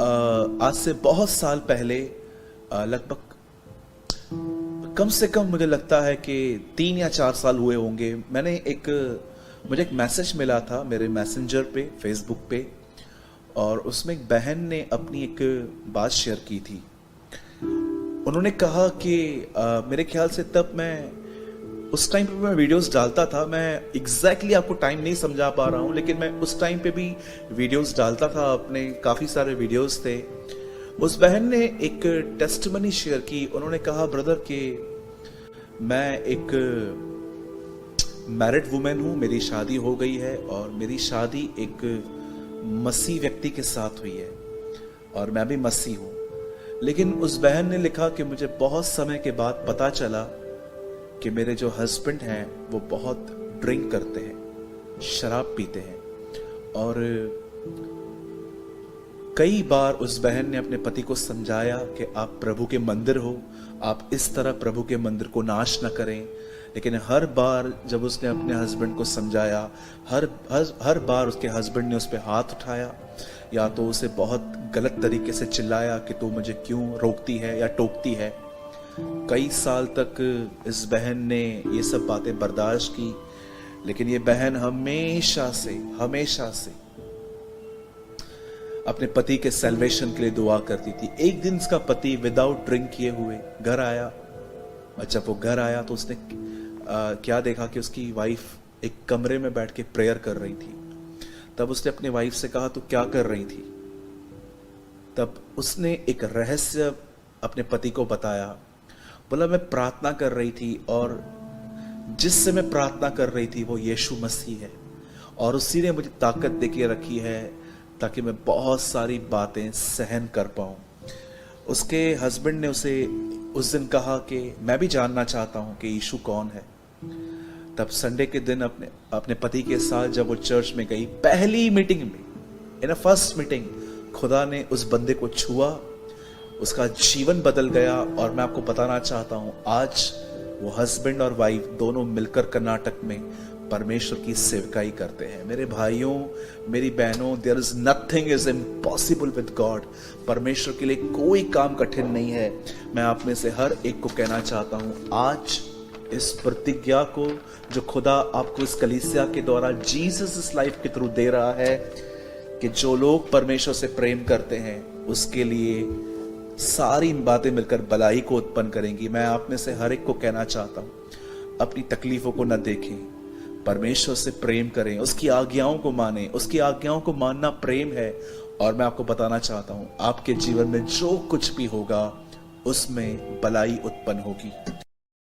आज से बहुत साल पहले लगभग कम से कम मुझे लगता है कि 3 या 4 साल हुए होंगे। मुझे एक मैसेज मिला था मेरे मैसेंजर पे, फेसबुक पे, और उसमें एक बहन ने अपनी एक बात शेयर की थी। उन्होंने कहा कि मेरे ख्याल से तब उस टाइम पे मैं वीडियोस डालता था। मैं एग्जैक्टली आपको टाइम नहीं समझा पा रहा हूँ, लेकिन मैं उस टाइम पे भी वीडियोस डालता था, अपने काफ़ी सारे वीडियोस थे। उस बहन ने एक टेस्टिमनी शेयर की। उन्होंने कहा, ब्रदर, कि मैं एक मैरिड वुमेन हूँ, मेरी शादी हो गई है और मेरी शादी एक मसीह व्यक्ति के साथ हुई है और मैं भी मसीह हूँ। लेकिन उस बहन ने लिखा कि मुझे बहुत समय के बाद पता चला कि मेरे जो हस्बैंड हैं वो बहुत ड्रिंक करते हैं, शराब पीते हैं। और कई बार उस बहन ने अपने पति को समझाया कि आप प्रभु के मंदिर हो, आप इस तरह प्रभु के मंदिर को नाश न करें। लेकिन हर बार जब उसने अपने हस्बैंड को समझाया, हर बार उसके हस्बैंड ने उस पर हाथ उठाया, या तो उसे बहुत गलत तरीके से चिल्लाया कि तू मुझे क्यों रोकती है या टोकती है। कई साल तक इस बहन ने ये सब बातें बर्दाश्त की, लेकिन ये बहन हमेशा से अपने पति के सैल्वेशन के लिए दुआ करती थी। एक दिन उसका पति विदाउट ड्रिंक किए हुए घर आया, और जब वो घर आया तो उसने क्या देखा कि उसकी वाइफ एक कमरे में बैठ के प्रेयर कर रही थी। तब उसने अपनी वाइफ से कहा, तू क्या कर रही थी? तब उसने एक रहस्य अपने पति को बताया। बोला, मैं प्रार्थना कर रही थी और जिससे मैं प्रार्थना कर रही थी वो यीशु मसीह है, और उसी ने मुझे ताकत देके रखी है ताकि मैं बहुत सारी बातें सहन कर पाऊं। उसके हस्बैंड ने उसे उस दिन कहा कि मैं भी जानना चाहता हूं कि यीशु कौन है। तब संडे के दिन अपने पति के साथ जब वो चर्च में गई, पहली मीटिंग में, इन फर्स्ट मीटिंग, खुदा ने उस बंदे को छुआ, उसका जीवन बदल गया। और मैं आपको बताना चाहता हूं, आज वो हस्बैंड और वाइफ दोनों मिलकर कर्नाटक में परमेश्वर की सेवकाई करते हैं। मेरे भाइयों, मेरी बहनों, there is nothing is impossible with God. परमेश्वर के लिए कोई काम कठिन नहीं है। मैं आप में से हर एक को कहना चाहता हूं, आज इस प्रतिज्ञा को जो खुदा आपको इस कलीसिया के द्वारा जीसस इस लाइफ के थ्रू दे रहा है कि जो लोग परमेश्वर से प्रेम करते हैं उसके लिए सारी बातें मिलकर भलाई को उत्पन्न करेंगी। मैं आप में से हर एक को कहना चाहता हूं, अपनी तकलीफों को न देखें, परमेश्वर से प्रेम करें, उसकी आज्ञाओं को मानें। उसकी आज्ञाओं को मानना प्रेम है। और मैं आपको बताना चाहता हूं, आपके जीवन में जो कुछ भी होगा उसमें भलाई उत्पन्न होगी।